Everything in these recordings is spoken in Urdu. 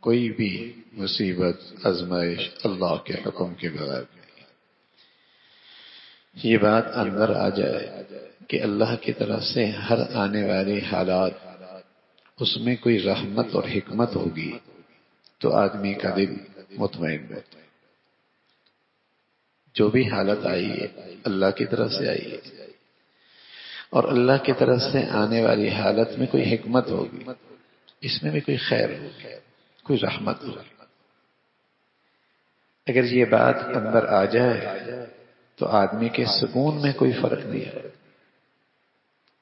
کوئی بھی مصیبت آزمائش اللہ کے حکم کے بغیر نہیں۔ یہ بات اندر آ جائے کہ اللہ کی طرف سے ہر آنے والی حالات اس میں کوئی رحمت اور حکمت ہوگی تو آدمی کا دل مطمئن ہوتا ہے۔ جو بھی حالت آئی ہے اللہ کی طرف سے آئی ہے، اور اللہ کی طرف سے آنے والی حالت میں کوئی حکمت ہوگی، اس میں بھی کوئی خیر ہوگی، کوئی رحمت ہوگی۔ اگر یہ بات اندر آ جائے تو آدمی کے سکون میں کوئی فرق نہیں ہے،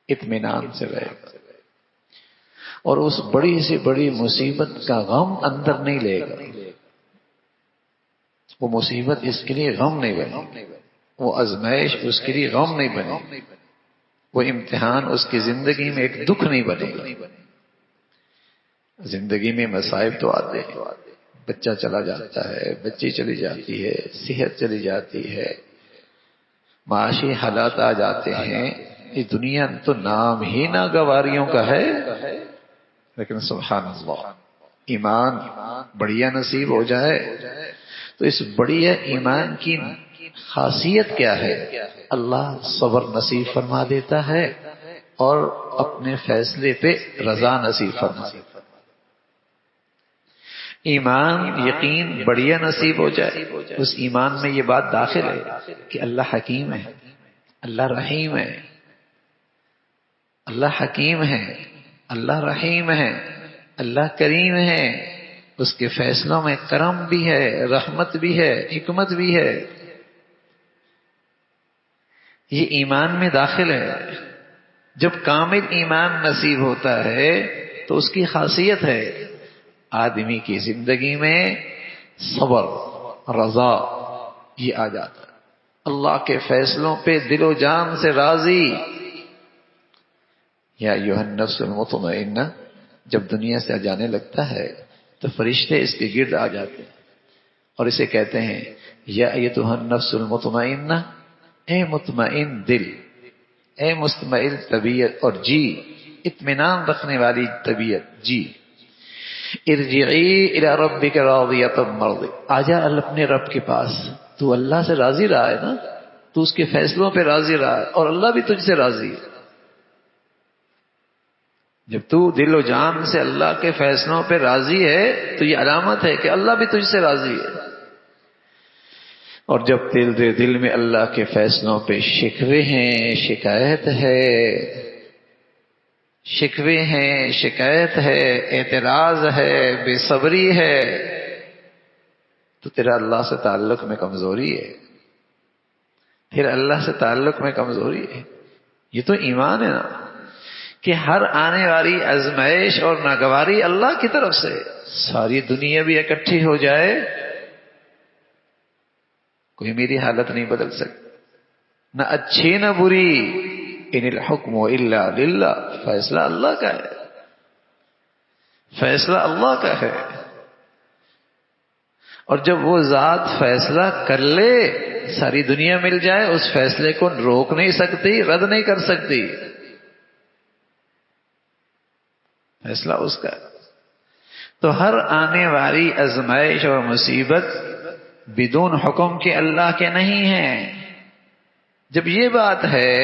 اطمینان سے رہے گا، اور اس بڑی سے بڑی مصیبت کا غم اندر نہیں لے گا۔ وہ مصیبت اس کے لیے غم نہیں بنے، وہ آزمائش اس کے لیے غم نہیں بنے، وہ امتحان اس کی زندگی میں ایک دکھ نہیں بنے گا۔ زندگی میں مصائب تو آتے ہیں، بچہ چلا جاتا ہے، بچی چلی جاتی ہے، صحت چلی جاتی ہے، معاشی حالات آ جاتے ہیں۔ یہ دنیا تو نام ہی ناگواریوں کا ہے، لیکن سبحان اللہ ایمان بڑھیا نصیب ہو جائے تو اس بڑھیا ایمان کی خاصیت کیا ہے؟ اللہ صبر نصیب فرما دیتا ہے اور اپنے فیصلے پہ رضا نصیب فرما دیتا ہے۔ ایمان یقین بڑھیا نصیب ہو جائے، اس ایمان میں یہ بات داخل ہے کہ اللہ حکیم ہے، اللہ رحیم ہے، اللہ حکیم ہے، اللہ رحیم ہے، اللہ کریم ہے، اس کے فیصلوں میں کرم بھی ہے، رحمت بھی ہے، حکمت بھی ہے۔ یہ ایمان میں داخل ہے۔ جب کامل ایمان نصیب ہوتا ہے تو اس کی خاصیت ہے آدمی کی زندگی میں صبر، رضا یہ آ جاتا ہے، اللہ کے فیصلوں پہ دل و جان سے راضی۔ یا ایھا النفس المطمئنہ جب دنیا سے جانے لگتا ہے تو فرشتے اس کے گرد آ جاتے ہیں اور اسے کہتے ہیں یا ایھا النفس المطمئنہ، اے مطمئن دل، اے مطمئن طبیعت اور جی، اطمینان رکھنے والی طبیعت جی، ارجعی الی ربک راضیۃ مرضیہ، آجا اپنے رب کے پاس، تو اللہ سے راضی رہا ہے نا، تو اس کے فیصلوں پہ راضی رہا ہے اور اللہ بھی تجھ سے راضی ہے۔ جب تو دل و جان سے اللہ کے فیصلوں پہ راضی ہے تو یہ علامت ہے کہ اللہ بھی تجھ سے راضی ہے۔ اور جب دل میں اللہ کے فیصلوں پہ شکوے ہیں، شکایت ہے، شکوے ہیں، شکایت ہے، اعتراض ہے، بے صبری ہے، تو تیرا اللہ سے تعلق میں کمزوری ہے، پھر اللہ سے تعلق میں کمزوری ہے۔ یہ تو ایمان ہے نا کہ ہر آنے والی آزمائش اور ناگواری اللہ کی طرف سے، ساری دنیا بھی اکٹھی ہو جائے کوئی میری حالت نہیں بدل سکتا، نہ اچھی نہ بری، ان الحکم الا للہ، فیصلہ اللہ کا ہے، فیصلہ اللہ کا ہے۔ اور جب وہ ذات فیصلہ کر لے ساری دنیا مل جائے، اس فیصلے کو روک نہیں سکتی، رد نہیں کر سکتی، فیصلہ اس کا ہے۔ تو ہر آنے والی آزمائش اور مصیبت بدون حکم کے اللہ کے نہیں ہیں۔ جب یہ بات ہے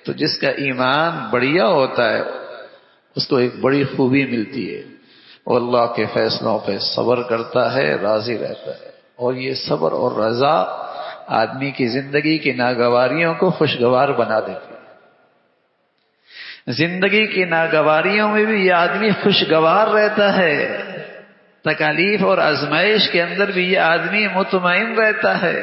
تو جس کا ایمان بڑھیا ہوتا ہے اس کو ایک بڑی خوبی ملتی ہے، وہ اللہ کے فیصلوں پہ صبر کرتا ہے، راضی رہتا ہے، اور یہ صبر اور رضا آدمی کی زندگی کی ناگواریوں کو خوشگوار بنا دیتی ہے۔ زندگی کی ناگواریوں میں بھی یہ آدمی خوشگوار رہتا ہے، تکالیف اور آزمائش کے اندر بھی یہ آدمی مطمئن رہتا ہے۔